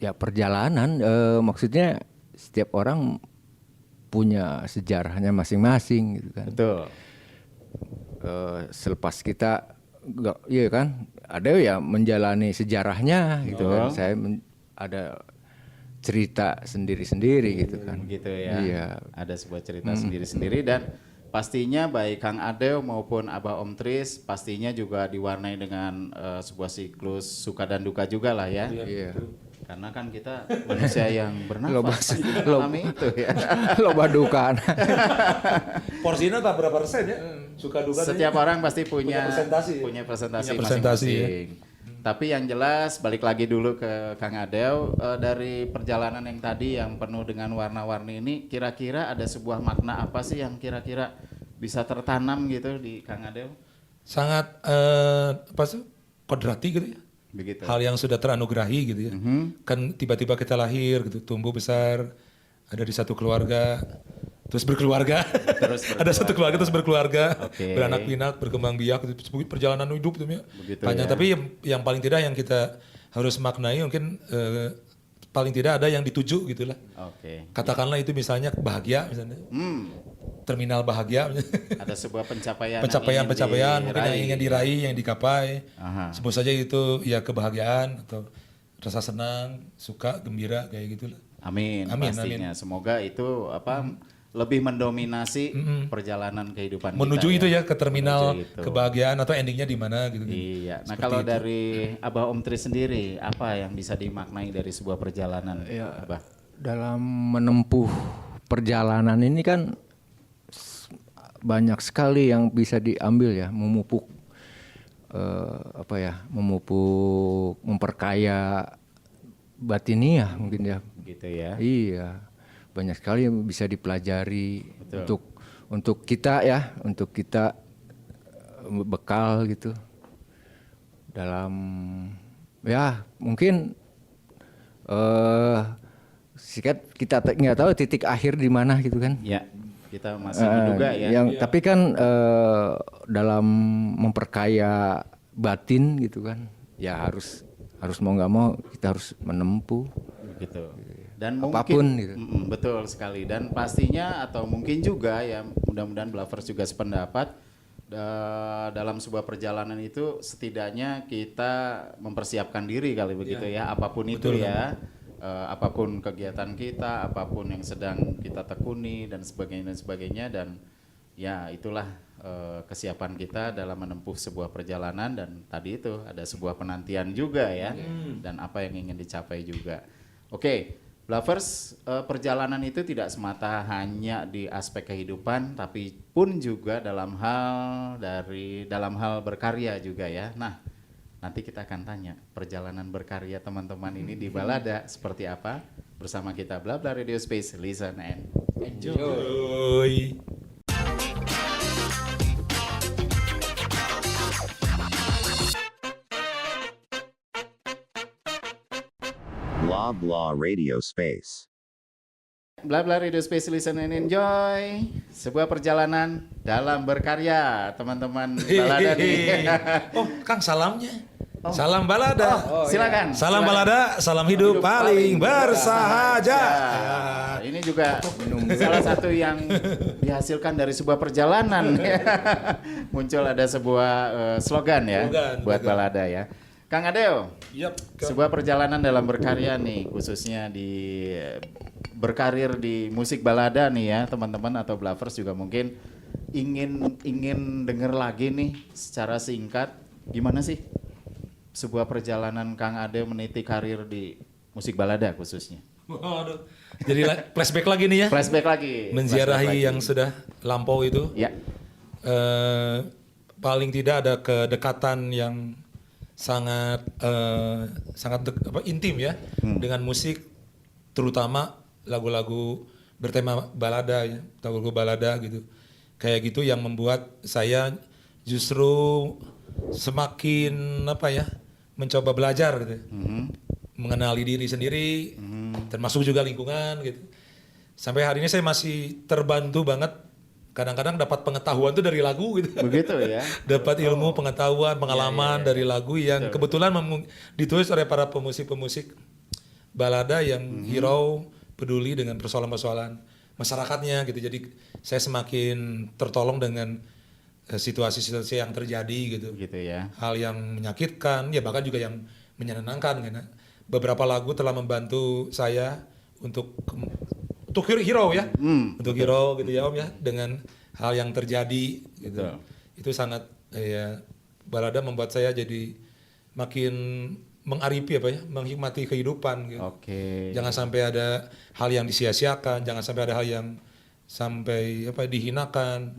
D: Ya perjalanan maksudnya setiap orang punya sejarahnya masing-masing gitu kan.
B: Betul.
D: Selepas kita nggak, iya kan, ada ya menjalani sejarahnya gitu kan. Saya ada cerita sendiri-sendiri gitu kan.
B: Begitu ya.
D: Iya.
B: Ada sebuah cerita sendiri-sendiri, dan pastinya baik Kang Adeu maupun Abah Om Tris pastinya juga diwarnai dengan sebuah siklus suka dan duka juga lah ya.
D: Iya.
B: Karena kan kita manusia yang bernafas
D: Loba-
B: pasti mengalami itu ya.
D: Loba duka.
A: Porsinya tak berapa persen ya? Suka duka.
B: Setiap orang pasti punya
A: presentasi ya?
B: punya presentasi
A: Punya presentasi ya.
B: masing-masing. Tapi yang jelas balik lagi dulu ke Kang Adeu, dari perjalanan yang tadi yang penuh dengan warna-warni ini, kira-kira ada sebuah makna apa sih yang kira-kira bisa tertanam gitu di Kang Adeu?
A: Sangat apa sih? Kodrati gitu ya.
B: Begitu.
A: Hal yang sudah teranugerahi gitu ya. Kan tiba-tiba kita lahir gitu, tumbuh besar, ada di satu keluarga, terus berkeluarga. Ada satu keluarga terus berkeluarga,
B: Oke.
A: beranak pinak, berkembang biak, gitu. Perjalanan hidup itu ya.
B: Begitu
A: Panjang.
B: ya.
A: Tapi yang paling tidak yang kita harus maknai mungkin paling tidak ada yang dituju gitulah.
B: Oke.
A: Katakanlah itu misalnya bahagia misalnya. Terminal bahagia
B: Ada sebuah pencapaian
A: pencapaian mungkin yang ingin diraih, yang dicapai.
B: Aha.
A: Sebut saja itu ya kebahagiaan atau rasa senang, suka, gembira kayak gitulah.
B: Amin,
A: Amin,
B: pastinya. Semoga itu lebih mendominasi perjalanan kehidupan
A: Menuju
B: kita
A: itu ya ke terminal
B: Menuju itu.
A: kebahagiaan atau endingnya di mana gitu.
B: Iya. Nah,
A: Seperti
B: kalau
A: itu.
B: dari Abah Om Tris sendiri, apa yang bisa dimaknai dari sebuah perjalanan, Abah?
D: Dalam menempuh perjalanan ini kan banyak sekali yang bisa diambil ya, memupuk memperkaya batiniah mungkin ya.
B: Gitu ya.
D: Iya, banyak sekali yang bisa dipelajari
B: Betul.
D: untuk kita ya, untuk kita bekal gitu dalam ya mungkin kita nggak tahu titik akhir di mana gitu kan.
B: Ya, kita masih menduga ya.
D: Tapi kan dalam memperkaya batin gitu kan, ya harus mau nggak mau kita harus menempuh.
B: Gitu. Dan
D: Apapun
B: mungkin
D: gitu.
B: Betul sekali, dan pastinya atau mungkin juga ya, mudah-mudahan Blavers juga sependapat, dalam sebuah perjalanan itu setidaknya kita mempersiapkan diri kali begitu ya, apapun itu
A: betul,
B: ya, apapun kegiatan kita, apapun yang sedang kita tekuni dan sebagainya, dan ya itulah kesiapan kita dalam menempuh sebuah perjalanan, dan tadi itu ada sebuah penantian juga ya, dan apa yang ingin dicapai juga. Oke, Blavers, perjalanan itu tidak semata hanya di aspek kehidupan, tapi pun juga dalam hal berkarya juga ya. Nah, nanti kita akan tanya perjalanan berkarya teman-teman ini di Balada seperti apa, bersama kita Bla Bla Radio Space. Listen and enjoy.
A: Yoi.
C: Blah blah radio space.
B: Bla Bla Radio Space, listen and enjoy. Sebuah perjalanan dalam berkarya, teman-teman Balada nih.
A: Oh, Kang salamnya. Salam Balada.
B: Silakan.
A: Salam
B: silakan.
A: Balada, salam hidup paling bersahaja.
B: Nah, ini juga salah satu yang dihasilkan dari sebuah perjalanan. Muncul ada sebuah slogan ya, buat Balada ya. Kang Adeo,
A: Yap,
B: sebuah perjalanan dalam berkarya nih, khususnya di berkarir di musik balada nih ya, teman-teman atau Blavers juga mungkin ingin dengar lagi nih secara singkat, gimana sih sebuah perjalanan Kang Adeo meniti karir di musik balada khususnya?
A: Waduh. Jadi flashback lagi nih ya.
B: Flashback lagi.
A: Menziarahi
B: flashback
A: yang sudah lampau itu.
B: Ya.
A: Paling tidak ada kedekatan yang sangat intim ya dengan musik, terutama lagu-lagu bertema balada ya, lagu-lagu balada gitu. Kayak gitu yang membuat saya justru semakin mencoba belajar gitu. Mengenali diri sendiri, termasuk juga lingkungan gitu. Sampai hari ini saya masih terbantu banget. Kadang-kadang dapat pengetahuan tuh dari lagu gitu.
B: Begitu ya.
A: Dapat ilmu, pengetahuan, pengalaman dari lagu yang kebetulan ditulis oleh para pemusik-pemusik balada yang hirau, peduli dengan persoalan-persoalan masyarakatnya gitu. Jadi saya semakin tertolong dengan situasi-situasi yang terjadi gitu.
B: Gitu ya.
A: Hal yang menyakitkan, ya bahkan juga yang menyenangkan. Karena beberapa lagu telah membantu saya untuk hero ya, untuk hero gitu ya Om ya, dengan hal yang terjadi gitu.
B: Betul.
A: Itu sangat ya, balada membuat saya jadi makin mengaripi menghikmati kehidupan gitu.
B: Oke.
A: Jangan sampai ada hal yang disia-siakan, jangan sampai ada hal yang sampai dihinakan,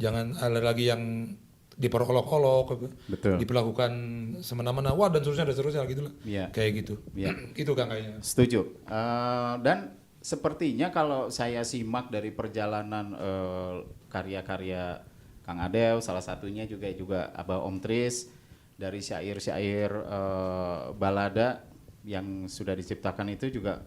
A: jangan ada lagi yang diperolok-olok,
B: Betul.
A: diperlakukan semena-mena, wah dan seterusnya gitu lah,
B: Iya.
A: kayak gitu.
B: Iya.
A: Itu Kang kayaknya.
B: Setuju. Dan sepertinya kalau saya simak dari perjalanan karya-karya Kang Adeo, salah satunya juga Abah Om Tris, dari syair-syair balada yang sudah diciptakan itu juga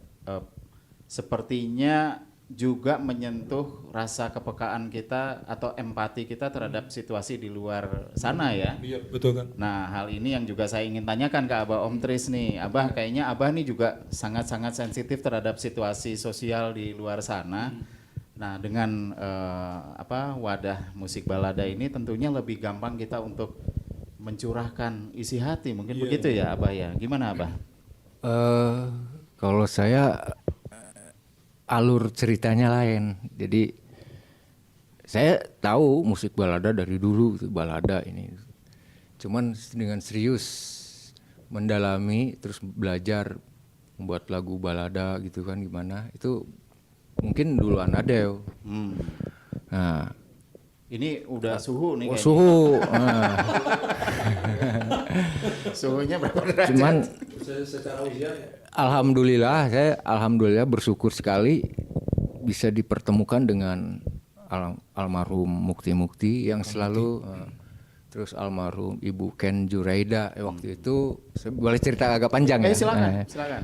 B: sepertinya juga menyentuh rasa kepekaan kita atau empati kita terhadap situasi di luar sana ya.
A: Iya, betul kan.
B: Nah, hal ini yang juga saya ingin tanyakan ke Abah Om Tris nih. Abah, kayaknya Abah nih juga sangat-sangat sensitif terhadap situasi sosial di luar sana. Nah, dengan wadah musik balada ini tentunya lebih gampang kita untuk mencurahkan isi hati. Mungkin begitu ya, Abah ya. Gimana, Abah?
D: Kalau saya alur ceritanya lain. Jadi saya tahu musik balada dari dulu, balada ini. Cuman dengan serius mendalami, terus belajar membuat lagu balada gitu kan gimana. Itu mungkin duluan Adeo. Nah,
B: ini udah suhu nih kayaknya.
D: suhu.
B: Suhunya berapa derajat?
D: Cuman
A: Secara usia
D: saya alhamdulillah bersyukur sekali bisa dipertemukan dengan almarhum Mukti yang selalu terus almarhum Ibu Ken Juraida. Waktu itu boleh cerita agak panjang ya.
B: Silakan.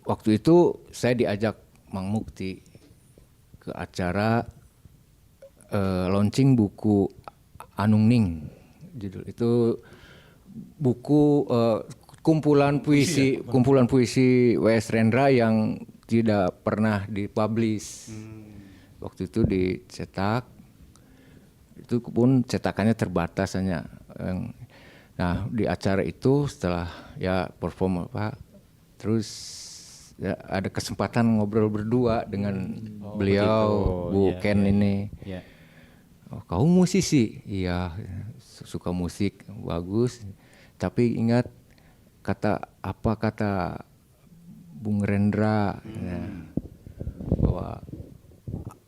D: Waktu itu saya diajak Mang Mukti ke acara launching buku Anung Ning. Judul itu buku kumpulan puisi W.S. Rendra yang tidak pernah dipublish. Waktu itu dicetak, itu pun cetakannya terbatas hanya. Nah di acara itu setelah ya perform terus ya, ada kesempatan ngobrol berdua dengan beliau, Bu Ken ini.
B: Ya.
D: Oh, kamu musisi? Iya, suka musik, bagus. Tapi ingat kata Bung Rendra ya, bahwa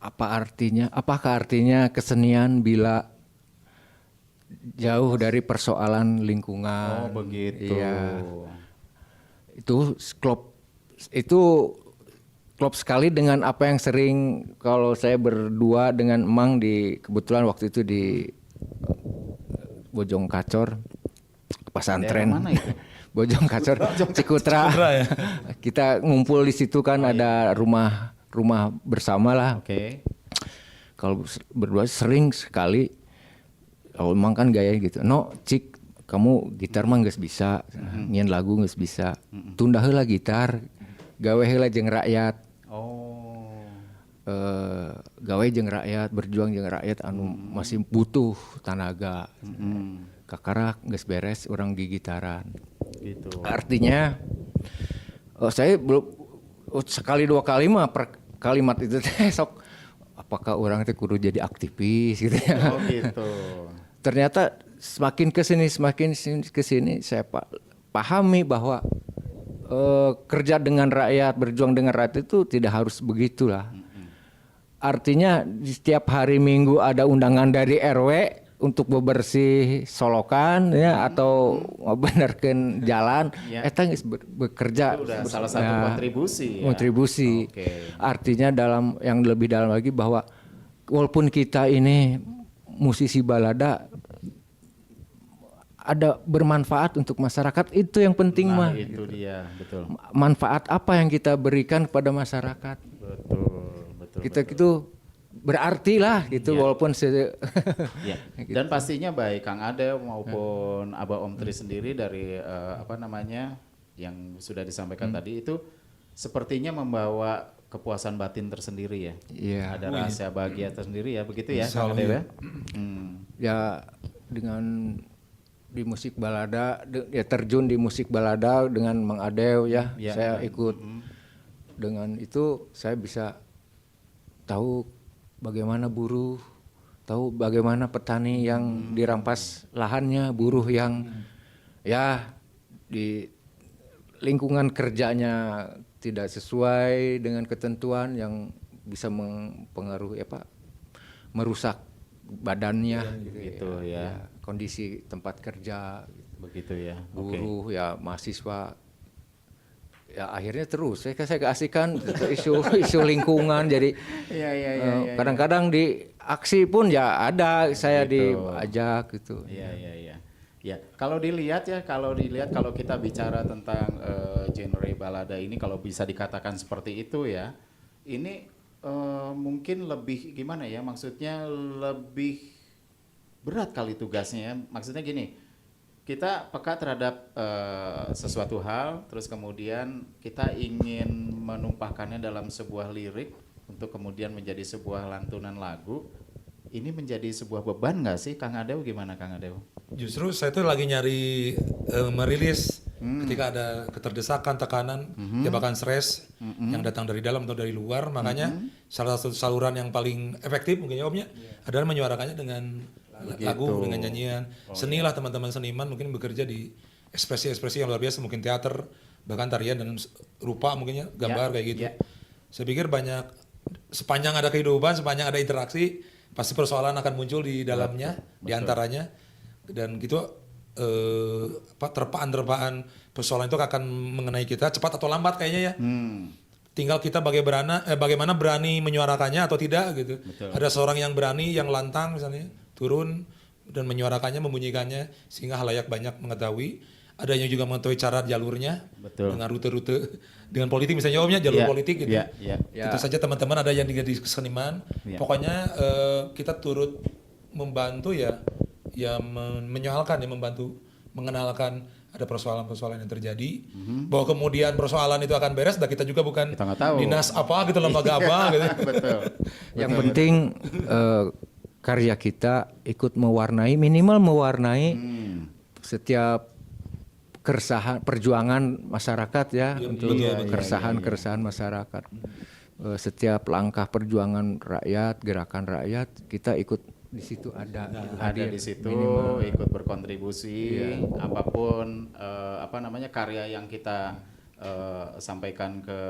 D: apakah artinya kesenian bila jauh dari persoalan lingkungan?
B: Oh begitu.
D: Iya. Itu klop sekali dengan apa yang sering kalau saya berdua dengan Emang kebetulan waktu itu di Bojong Kacor pesantren.
B: Daerah mana itu?
D: Bojong Kacor Cikutra.
A: ya.
D: Kita ngumpul di situ kan ada rumah bersama lah.
B: Oke.
D: Kalau berdua sering sekali kalau Emang kan gaya gitu. No, Cik, kamu gitar mah geus bisa, nyian lagu geus bisa. Tunda heula gitar, gawe heula jeung rakyat.
B: Oh.
D: Gawe jeung rakyat, berjuang jeung rakyat anu masih butuh tenaga. Kakara geus beres urang gigitaran.
B: Gitu.
D: Artinya saya belum sekali dua kali mah kalimat itu teh sok apakah orang itu kudu jadi aktivis gitu ya.
B: Oh gitu.
D: Ternyata semakin kesini saya pahami bahwa kerja dengan rakyat, berjuang dengan rakyat itu tidak harus begitulah. Artinya di setiap hari Minggu ada undangan dari RW untuk bebersih solokan ya atau membenarkan jalan, eta geus bekerja.
B: Itu udah salah satu kontribusi.
D: Kontribusi.
B: Oke.
D: Artinya yang lebih dalam lagi bahwa walaupun kita ini musisi balada ada bermanfaat untuk masyarakat, itu yang penting mah.
B: Itu dia, betul.
D: Manfaat apa yang kita berikan kepada masyarakat?
B: Betul.
D: Kita gitu berarti lah gitu walaupun
B: Ya. Dan pastinya baik Kang Ade maupun Abah Om Tri sendiri dari yang sudah disampaikan tadi itu sepertinya membawa kepuasan batin tersendiri ya.
D: Iya.
B: Ada rahasia bahagia tersendiri ya, begitu ya
A: Insya
B: Kang
A: Allah,
B: Ade ya.
A: ya.
D: Ya dengan di musik balada ya terjun di musik balada dengan Mang Adew ya. Saya ikut dengan itu saya bisa tahu bagaimana buruh, tahu bagaimana petani yang dirampas lahannya, buruh yang ya di lingkungan kerjanya tidak sesuai dengan ketentuan yang bisa mempengaruhi merusak badannya
B: gitu ya.
D: Kondisi tempat kerja
B: Begitu ya.
D: buruh ya mahasiswa ya akhirnya terus saya keasikan isu lingkungan jadi kadang-kadang di aksi pun ya ada saya diajak gitu.
B: Iya. Ya, kalau dilihat kalau kita bicara tentang genre balada ini kalau bisa dikatakan seperti itu ya. Ini mungkin lebih gimana ya? Maksudnya lebih berat kali tugasnya ya. Maksudnya gini, kita peka terhadap sesuatu hal, terus kemudian kita ingin menumpahkannya dalam sebuah lirik untuk kemudian menjadi sebuah lantunan lagu. Ini menjadi sebuah beban nggak sih, Kang Adew? Gimana Kang Adew?
A: Justru saya tuh lagi nyari merilis ketika ada keterdesakan, tekanan, ya bahkan stres yang datang dari dalam atau dari luar. Makanya salah satu saluran yang paling efektif mungkin ya Omnya adalah menyuarakannya dengan lagu, dengan nyanyian. Seni lah teman-teman seniman mungkin bekerja di ekspresi-ekspresi yang luar biasa, mungkin teater, bahkan tarian dan rupa mungkinnya gambar kayak gitu. Saya pikir banyak, sepanjang ada kehidupan, sepanjang ada interaksi, pasti persoalan akan muncul di dalamnya, di antaranya, dan gitu terpaan persoalan itu akan mengenai kita cepat atau lambat kayaknya ya. Tinggal kita bagaimana berani menyuarakannya atau tidak gitu. Betul. Ada seorang yang berani, yang lantang misalnya, turun dan menyuarakannya, membunyikannya sehingga halayak banyak mengetahui. Ada yang juga mengetahui cara jalurnya dengan rute-rute dengan politik misalnya omnya jalur politik gitu. Itu saja teman-teman ada yang di keseniman. Pokoknya kita turut membantu ya menyoalkan ya, membantu mengenalkan ada persoalan-persoalan yang terjadi. Bahwa kemudian persoalan itu akan beres, dan kita juga bukan
B: Kita nggak tahu.
A: dinas apa gitu, lembaga apa gitu.
B: Betul.
D: Yang penting karya kita ikut minimal mewarnai setiap keresahan perjuangan masyarakat ya, untuk keresahan masyarakat. Setiap langkah perjuangan rakyat, gerakan rakyat, kita ikut di situ ada
B: Di situ ikut berkontribusi apapun karya yang kita sampaikan ke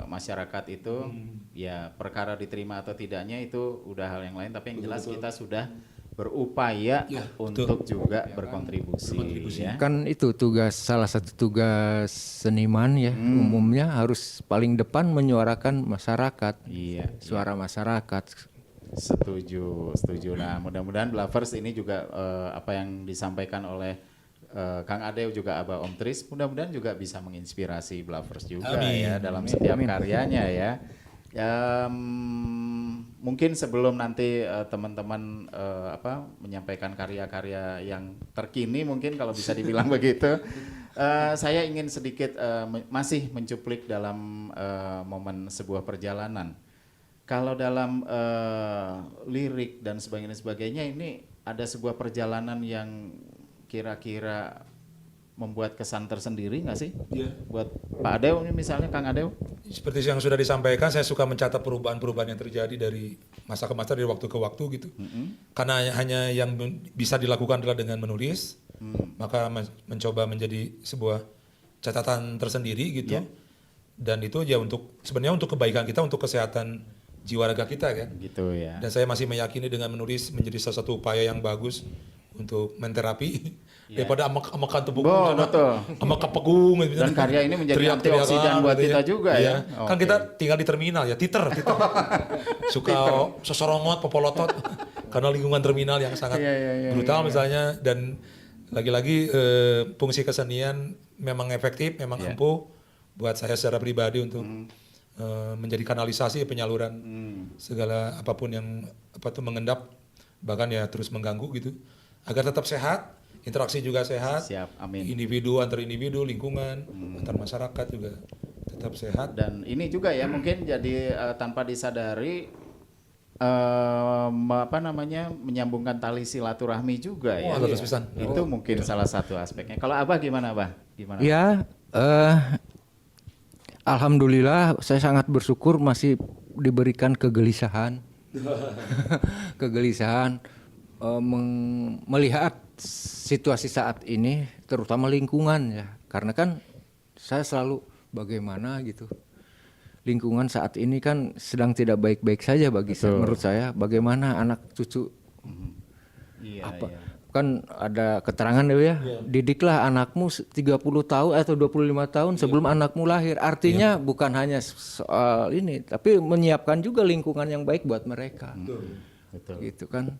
B: masyarakat itu ya, perkara diterima atau tidaknya itu udah hal yang lain, tapi yang jelas kita sudah berupaya untuk juga berkontribusi. Ya.
D: Kan itu salah satu tugas seniman ya, umumnya harus paling depan menyuarakan masyarakat. Suara masyarakat.
B: Setuju. Nah, mudah-mudahan Blavers ini juga apa yang disampaikan oleh Kang Adeu juga Abah Om Tris, mudah-mudahan juga bisa menginspirasi Blavers juga ya dalam setiap karyanya ya. Mungkin sebelum nanti teman-teman menyampaikan karya-karya yang terkini, mungkin kalau bisa dibilang begitu, saya ingin sedikit masih mencuplik dalam momen sebuah perjalanan. Kalau dalam lirik dan sebagainya ini ada sebuah perjalanan yang kira-kira membuat kesan tersendiri nggak sih? Buat Pak Adeu ini misalnya, Kang Adeu?
A: Seperti yang sudah disampaikan, saya suka mencatat perubahan-perubahan yang terjadi dari masa ke masa, dari waktu ke waktu gitu. Karena hanya yang bisa dilakukan adalah dengan menulis, maka mencoba menjadi sebuah catatan tersendiri gitu. Dan itu ya sebenarnya untuk kebaikan kita, untuk kesehatan jiwa raga kita kan.
B: Gitu ya.
A: Dan saya masih meyakini dengan menulis menjadi salah satu upaya yang bagus untuk menterapi daripada amak-amakan tubuh amak kepegung
B: dan karya ini menjadi antioksidan buat kita juga ya.
A: Kan kita tinggal di terminal ya, titer. Suka sesorongot, popolotot karena lingkungan terminal yang sangat brutal misalnya. Dan lagi-lagi fungsi kesenian memang efektif, memang ampuh buat saya secara pribadi untuk menjadi kanalisasi penyaluran segala apapun yang mengendap, bahkan ya terus mengganggu gitu, agar tetap sehat, interaksi juga sehat.
B: Siap, amin.
A: Individu antar individu, lingkungan, antar masyarakat juga tetap sehat.
B: Dan ini juga ya mungkin jadi tanpa disadari menyambungkan tali silaturahmi juga ya. Itu mungkin salah satu aspeknya. Kalau Abah gimana, Abah?
D: Ya, alhamdulillah saya sangat bersyukur masih diberikan kegelisahan. Melihat situasi saat ini, terutama lingkungan ya, karena kan saya selalu bagaimana gitu, lingkungan saat ini kan sedang tidak baik-baik saja bagi saya, menurut saya, bagaimana anak cucu kan ada keterangan ya, didiklah anakmu 30 tahun atau 25 tahun sebelum anakmu lahir, artinya bukan hanya soal ini, tapi menyiapkan juga lingkungan yang baik buat mereka. Betul. Gitu kan.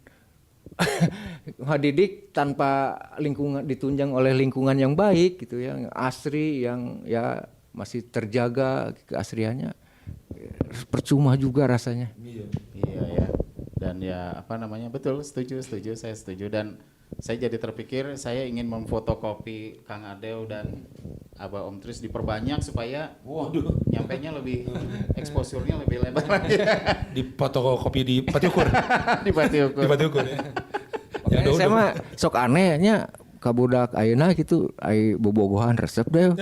D: Didik tanpa lingkungan, ditunjang oleh lingkungan yang baik gitu ya, yang asri, yang ya masih terjaga keasriannya, percuma juga rasanya.
B: Iya ya. Dan ya betul, setuju, saya setuju. Dan saya jadi terpikir saya ingin memfotokopi Kang Adeu dan Abah Om Tris diperbanyak supaya nyampainya lebih, exposure-nya lebih lebar lagi.
A: Di fotokopi di Patiukur.
B: Di Patiukur
A: ya.
D: Saya mah sok anehnya kabudak ayeuna gitu, ai bobogohan resep deh.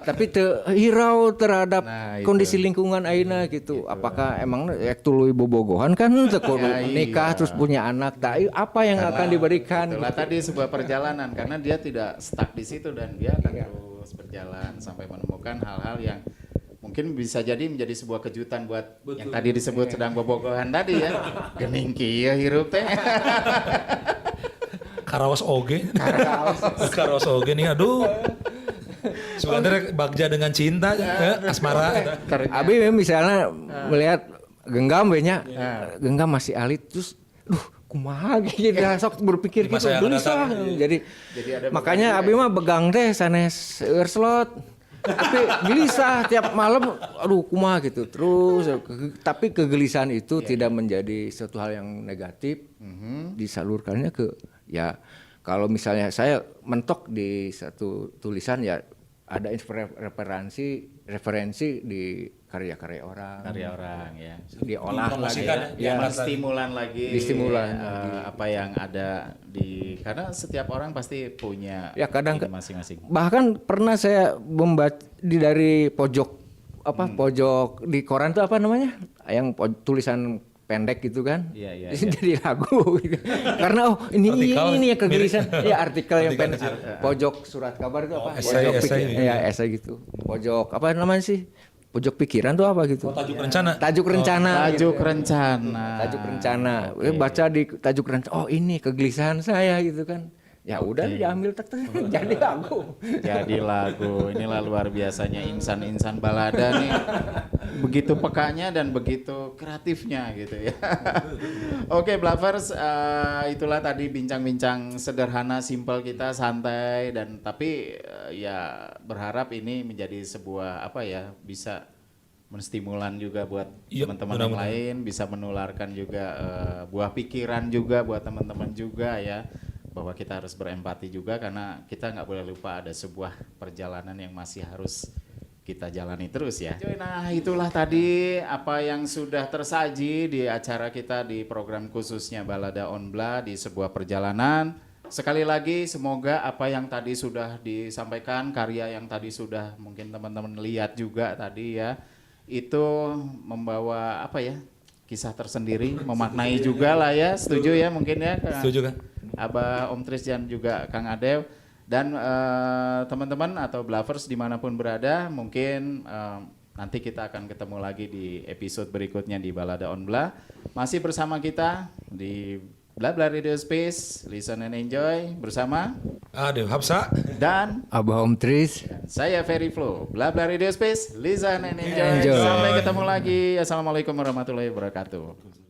D: Tapi teu hirau terhadap kondisi lingkungan ayeuna gitu. Apakah emang tuluy bobogohan kan teu nikah terus punya anak, apa yang akan diberikan?
B: Itulah tadi sebuah perjalanan, karena dia tidak stuck di situ dan dia akan terus berjalan sampai menemukan hal-hal yang mungkin bisa jadi menjadi sebuah kejutan buat yang tadi disebut sedang bobogohan tadi ya. Geuning kieu hirup teh.
A: Karaos oge nih, aduh. Sebenarnya bagja dengan cinta, asmara.
D: Abi misalnya melihat genggam nya, genggam masih alit, terus kumaha gitu sok berpikir
A: Di masa
D: gitu
A: yang akan
D: gelisah.
A: datang.
D: Jadi makanya abi mah begang teh sanes seueur slot. Tapi gelisah tiap malam aduh kumaha gitu. Terus tapi kegelisahan itu tidak menjadi suatu hal yang negatif. Disalurkannya ke ya kalau misalnya saya mentok di satu tulisan ya ada referensi di karya-karya orang.
B: Karya orang ya.
D: Diolah lagi
A: Dipromosikan
B: Ya,
A: ya.
B: stimulan lagi.
D: Distimulan
B: apa yang ada karena setiap orang pasti punya
D: Ya, kadang
B: ini masing-masing.
D: bahkan pernah saya membaca dari pojok pojok di koran tuh apa namanya yang tulisan pendek gitu kan.
B: Iya,
D: Jadi lagu gitu. Karena
A: Artikel,
D: ini ya kegelisahan ya artikel yang
A: Artikel
D: pendek pojok surat kabar itu apa
A: esai,
D: pojok
A: esai.
D: ya esai gitu pojok apa namanya sih pojok pikiran tuh apa gitu
A: Tajuk rencana.
D: tajuk rencana
B: Tajuk rencana.
D: tajuk rencana. Baca di tajuk rencana oh ini kegelisahan saya gitu kan. Ya udah diambil tek jadi lagu.
B: Jadi lagu. Inilah luar biasanya insan-insan balada nih. Begitu pekanya dan begitu kreatifnya gitu ya. Oke, Blavers, itulah tadi bincang-bincang sederhana, simpel kita, santai dan tapi ya berharap ini menjadi sebuah bisa menstimulan juga buat
A: Iya,
B: teman-teman yang
A: mudah-mudahan.
B: lain, bisa menularkan juga buah pikiran juga buat teman-teman juga ya. Bahwa kita harus berempati juga karena kita nggak boleh lupa ada sebuah perjalanan yang masih harus kita jalani terus ya. Nah itulah tadi apa yang sudah tersaji di acara kita di program khususnya Balada on Bla di sebuah perjalanan. Sekali lagi semoga apa yang tadi sudah disampaikan, karya yang tadi sudah mungkin teman-teman lihat juga tadi ya, itu membawa kisah tersendiri, memaknai juga lah ya, setuju ya mungkin ya.
A: Setuju kan?
B: Abah Om Tris dan juga Kang Adew dan teman-teman atau Blavers dimanapun berada mungkin nanti kita akan ketemu lagi di episode berikutnya di Balada on Bla masih bersama kita di Bla Bla Radio Space, listen and enjoy bersama
A: Aduh, Hapsa.
B: dan
D: Abah Om Tris.
B: saya Ferry Flow, Bla Bla Radio Space, listen and enjoy.
D: Enjoy.
B: Sampai ketemu lagi. Assalamualaikum warahmatullahi wabarakatuh.